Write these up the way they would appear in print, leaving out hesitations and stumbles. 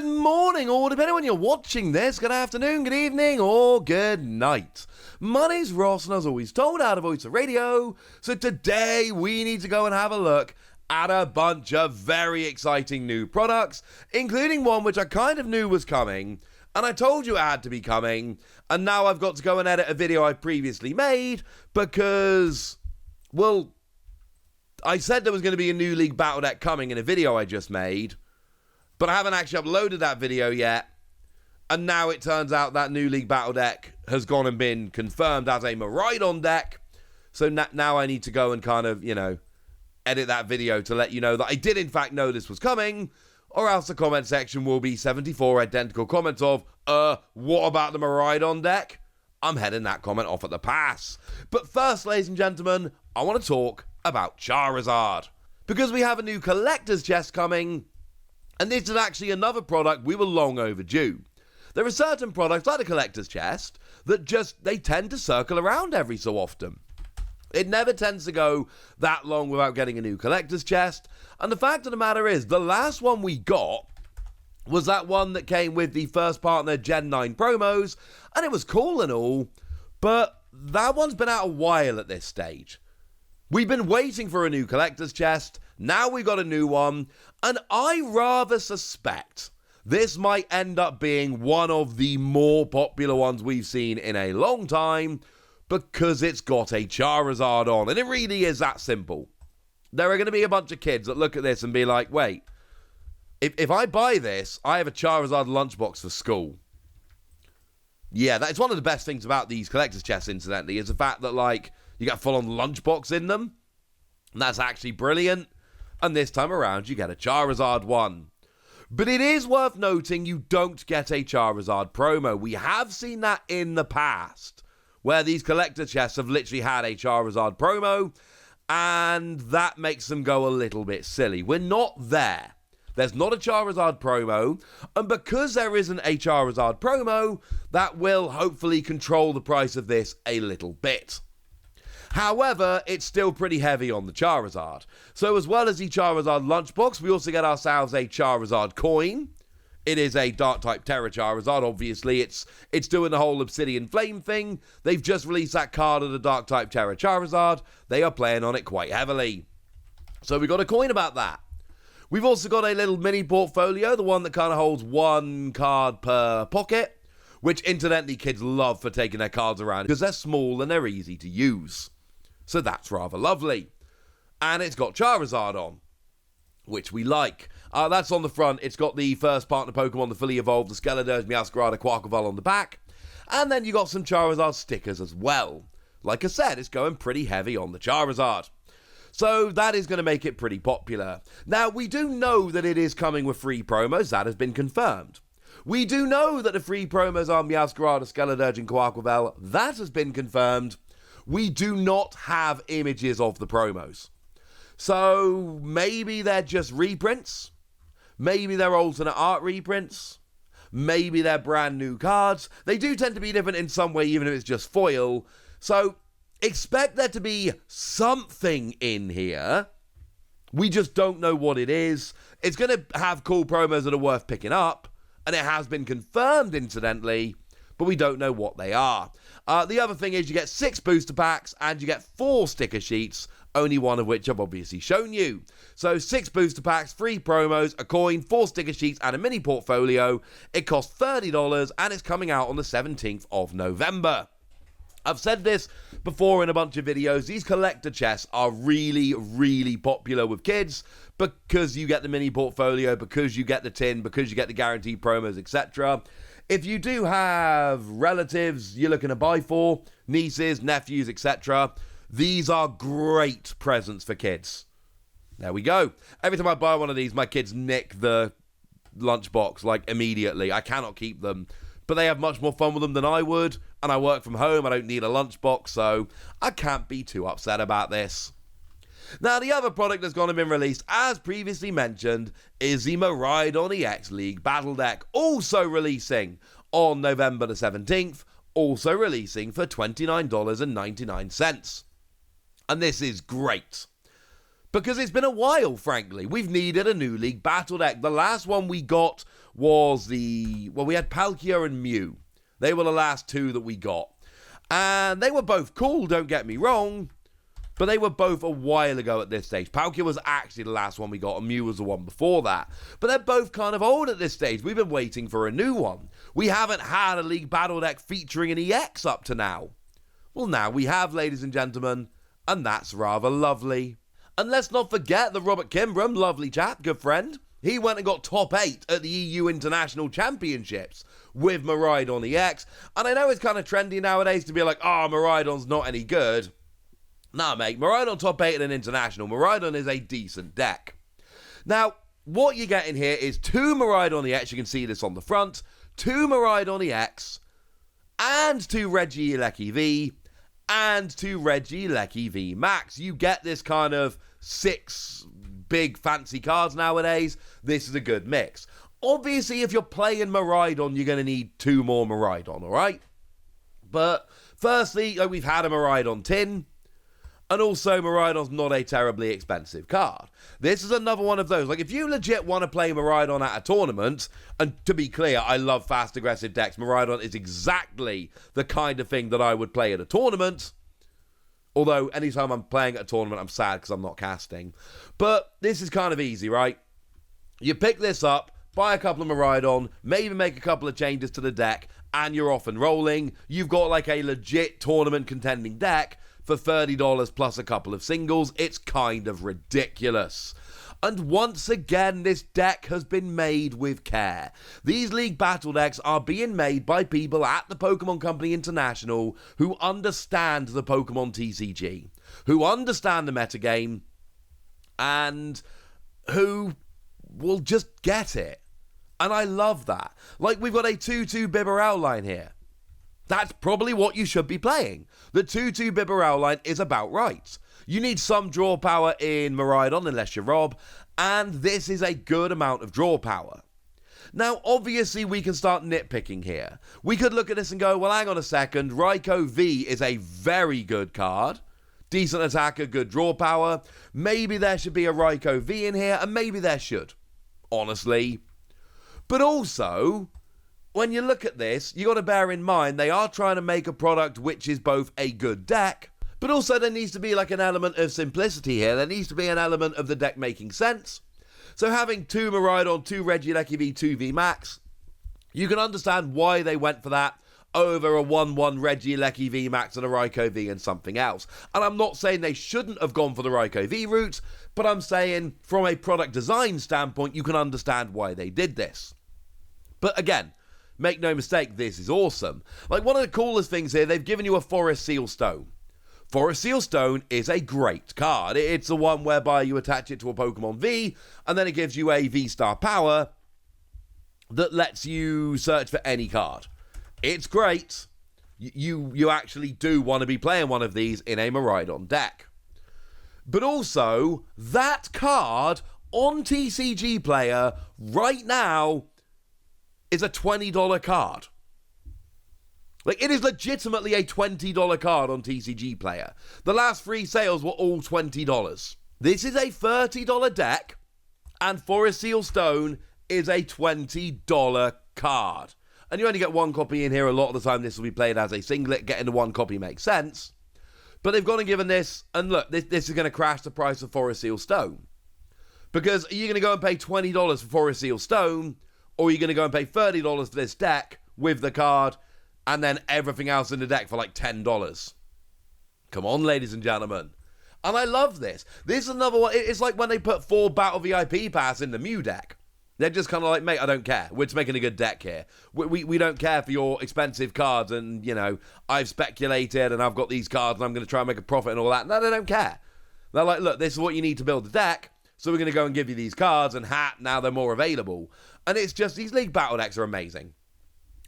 Good morning, or depending on when you're watching this, good afternoon, good evening, or good night. My name's Ross, and as always told, out of Voice of Radio. So today we need to go and have a look at a bunch of very exciting new products, including one which I kind of knew was coming, and I told you it had to be coming, and now I've got to go and edit a video I previously made because, well, I said there was going to be a new League Battle Deck coming in a video I just made, but I haven't actually uploaded that video yet, and now it turns out that new League Battle Deck has gone and been confirmed as a Miraidon deck, so now I need to go and kind of, edit that video to let you know that I did in fact know this was coming, or else the comment section will be 74 identical comments of, what about the Miraidon deck? I'm heading that comment off at the pass. But first, ladies and gentlemen, I want to talk about Charizard, because we have a new collector's chest coming, and this is actually another product we were long overdue. There are certain products like the collector's chest that they tend to circle around every so often. It never tends to go that long without getting a new collector's chest, and the fact of the matter is, the last one we got was that one that came with the first partner Gen 9 promos, and it was cool and all, but that one's been out a while at this stage. We've been waiting for a new collector's chest, now we got a new one, and I rather suspect this might end up being one of the more popular ones we've seen in a long time, because it's got a Charizard on, and it really is that simple. There are going to be a bunch of kids that look at this and be like, wait, if I buy this, I have a Charizard lunchbox for school. Yeah, that's one of the best things about these collector's chests, incidentally, is the fact that, you get a full-on lunchbox in them, and that's actually brilliant, and this time around, you get a Charizard one. But it is worth noting you don't get a Charizard promo. We have seen that in the past, where these collector chests have literally had a Charizard promo, and that makes them go a little bit silly. We're not there. There's not a Charizard promo, and because there isn't a Charizard promo, that will hopefully control the price of this a little bit. However, it's still pretty heavy on the Charizard. So as well as the Charizard lunchbox, we also get ourselves a Charizard coin. It is a Dark-type Terra Charizard, obviously. It's doing the whole Obsidian Flame thing. They've just released that card of the Dark-type Terra Charizard. They are playing on it quite heavily. So we got a coin about that. We've also got a little mini portfolio, the one that kind of holds one card per pocket, which incidentally kids love for taking their cards around because they're small and they're easy to use. So that's rather lovely. And it's got Charizard on, which we like. That's on the front. It's got the first partner Pokemon, the fully evolved, the Skeledirge, Meowscarada, Quaquaval on the back. And then you got some Charizard stickers as well. Like I said, it's going pretty heavy on the Charizard. So that is going to make it pretty popular. Now, we do know that it is coming with free promos. That has been confirmed. We do know that the free promos are Meowscarada, Skeledirge, and Quaquaval. That has been confirmed. We do not have images of the promos. So maybe they're just reprints. Maybe they're alternate art reprints. Maybe they're brand new cards. They do tend to be different in some way, even if it's just foil. So expect there to be something in here. We just don't know what it is. It's going to have cool promos that are worth picking up. And it has been confirmed, incidentally. But we don't know what they are. The other thing is you get 6 booster packs and you get 4 sticker sheets, only one of which I've obviously shown you. So 6 booster packs, 3 promos, a coin, 4 sticker sheets, and a mini portfolio. It costs $30 and it's coming out on the 17th of November. I've said this before in a bunch of videos. These collector chests are really, really popular with kids because you get the mini portfolio, because you get the tin, because you get the guaranteed promos, etc. If you do have relatives you're looking to buy for, nieces, nephews, etc., these are great presents for kids. There we go. Every time I buy one of these, my kids nick the lunchbox, immediately. I cannot keep them. But they have much more fun with them than I would, and I work from home, I don't need a lunchbox, so I can't be too upset about this. Now, the other product that's gone and been released, as previously mentioned, is the Miraidon EX League Battle Deck, also releasing on November the 17th, also releasing for $29.99. And this is great. Because it's been a while, frankly. We've needed a new League Battle Deck. The last one we got was we had Palkia and Mew. They were the last two that we got. And they were both cool, don't get me wrong, but they were both a while ago at this stage. Palkia was actually the last one we got, and Mew was the one before that. But they're both kind of old at this stage. We've been waiting for a new one. We haven't had a League Battle deck featuring an EX up to now. Well, now we have, ladies and gentlemen, and that's rather lovely. And let's not forget that Robert Kimbram, lovely chap, good friend, he went and got top 8 at the EU International Championships with Miraidon EX. And I know it's kind of trendy nowadays to be like, oh, Miraidon's not any good. Nah, mate, Miraidon top 8 at an international. Miraidon is a decent deck. Now, what you're getting here is 2 Miraidon EX. You can see this on the front. 2 Miraidon EX and 2 Regieleki V and 2 Regieleki V Max. You get this kind of 6 big fancy cards nowadays. This is a good mix. Obviously, if you're playing Miraidon, you're going to need 2 more Miraidon, alright? But firstly, we've had a Miraidon tin, and also Miraidon's not a terribly expensive card. This is another one of those. Like, if you legit want to play Miraidon at a tournament, and to be clear, I love fast aggressive decks. Miraidon is exactly the kind of thing that I would play at a tournament. Although, anytime I'm playing at a tournament, I'm sad because I'm not casting. But this is kind of easy, right? You pick this up, buy a couple of Miraidon, maybe make a couple of changes to the deck, and you're off and rolling. You've got like a legit tournament contending deck for $30 plus a couple of singles. It's kind of ridiculous. And once again, this deck has been made with care. These League Battle decks are being made by people at the Pokémon Company International who understand the Pokémon TCG, who understand the metagame, and who will just get it. And I love that. Like, we've got a 2-2 Bibarel line here. That's probably what you should be playing. The 2-2 Bibarel line is about right. You need some draw power in Miraidon, unless you're Rob, and this is a good amount of draw power. Now, obviously, we can start nitpicking here. We could look at this and go, well, hang on a second, Raikou V is a very good card. Decent attacker, good draw power. Maybe there should be a Raikou V in here, and maybe there should, honestly. But also, when you look at this, you got to bear in mind they are trying to make a product which is both a good deck, but also there needs to be like an element of simplicity here. There needs to be an element of the deck making sense. So having 2 Miraidon, 2 Regieleki V, 2 V Max, you can understand why they went for that over a 1-1 Regieleki V Max and a Raikou V and something else. And I'm not saying they shouldn't have gone for the Raikou V route, but I'm saying from a product design standpoint, you can understand why they did this. But again, make no mistake, this is awesome. Like, one of the coolest things here, they've given you a Forest Seal Stone. Forest Seal Stone is a great card. It's the one whereby you attach it to a Pokemon V, and then it gives you a V-Star power that lets you search for any card. It's great. You actually do want to be playing one of these in a Miraidon deck. But also, that card on TCG Player right now is a $20 card. Like, it is legitimately a $20 card on TCG Player. The last 3 sales were all $20. This is a $30 deck, and Forest Seal Stone is a $20 card. And you only get 1 copy in here. A lot of the time this will be played as a singlet. Getting the 1 copy makes sense. But they've gone and given this, and look, this is going to crash the price of Forest Seal Stone. Because are you going to go and pay $20 for Forest Seal Stone, or are you going to go and pay $30 for this deck with the card, and then everything else in the deck for like $10? Come on, ladies and gentlemen. And I love this. This is another one. It's like when they put 4 Battle VIP Pass in the Mew deck. They're just kind of like, mate, I don't care. We're just making a good deck here. We don't care for your expensive cards, and, you know, I've speculated and I've got these cards and I'm going to try and make a profit and all that. No, they don't care. They're like, look, this is what you need to build a deck, so we're going to go and give you these cards, and now they're more available. And it's just, these League Battle decks are amazing.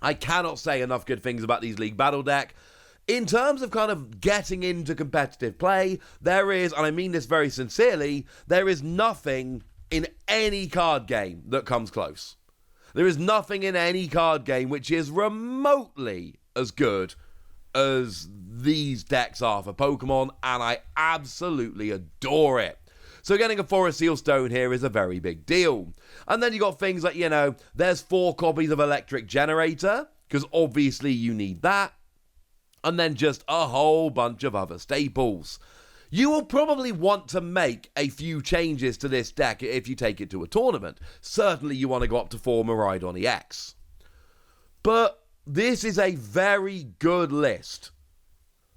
I cannot say enough good things about these League Battle deck. In terms of kind of getting into competitive play, there is, and I mean this very sincerely, there is nothing in any card game that comes close. There is nothing in any card game which is remotely as good as these decks are for Pokemon, and I absolutely adore it. So getting a Forest Seal Stone here is a very big deal. And then you got things like, there's 4 copies of Electric Generator, because obviously you need that. And then just a whole bunch of other staples. You will probably want to make a few changes to this deck if you take it to a tournament. Certainly you want to go up to 4 Miraidon EX. But this is a very good list.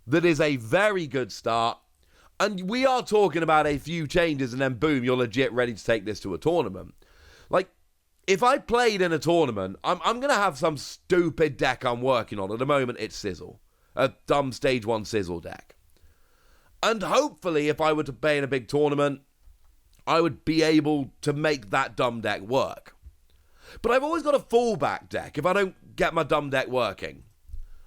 That is a very good start. And we are talking about a few changes and then boom, you're legit ready to take this to a tournament. Like, if I played in a tournament, I'm going to have some stupid deck I'm working on. At the moment, it's Sizzle. A dumb Stage 1 Sizzle deck. And hopefully, if I were to play in a big tournament, I would be able to make that dumb deck work. But I've always got a fallback deck if I don't get my dumb deck working.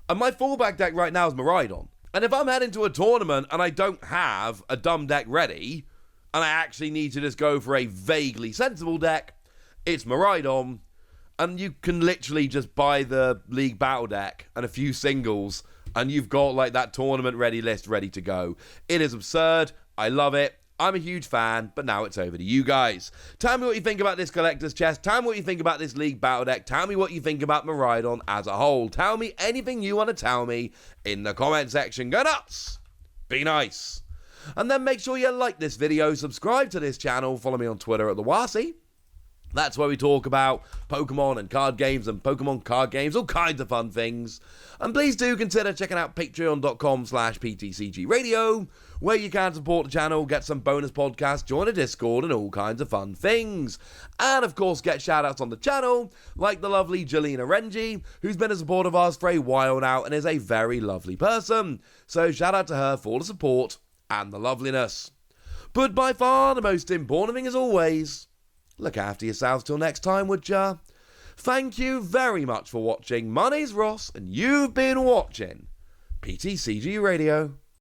And my fallback deck right now is Miraidon. And if I'm heading to a tournament and I don't have a dumb deck ready, and I actually need to just go for a vaguely sensible deck, it's Miraidon. And you can literally just buy the League Battle deck and a few singles, and you've got like that tournament ready list ready to go. It is absurd. I love it. I'm a huge fan, but now it's over to you guys. Tell me what you think about this collector's chest. Tell me what you think about this League Battle deck. Tell me what you think about Miraidon as a whole. Tell me anything you want to tell me in the comment section. Go nuts. Be nice. And then make sure you like this video, subscribe to this channel, follow me on Twitter at TheWasi. That's where we talk about Pokemon and card games and Pokemon card games, all kinds of fun things. And please do consider checking out patreon.com/PTCG Radio, where you can support the channel, get some bonus podcasts, join a Discord, and all kinds of fun things. And of course, get shoutouts on the channel, like the lovely Jelena Renji, who's been a supporter of ours for a while now and is a very lovely person. So shout out to her for all the support and the loveliness. But by far the most important thing as always, look after yourselves till next time, would ya? Thank you very much for watching. My name's Ross, and you've been watching PTCG Radio.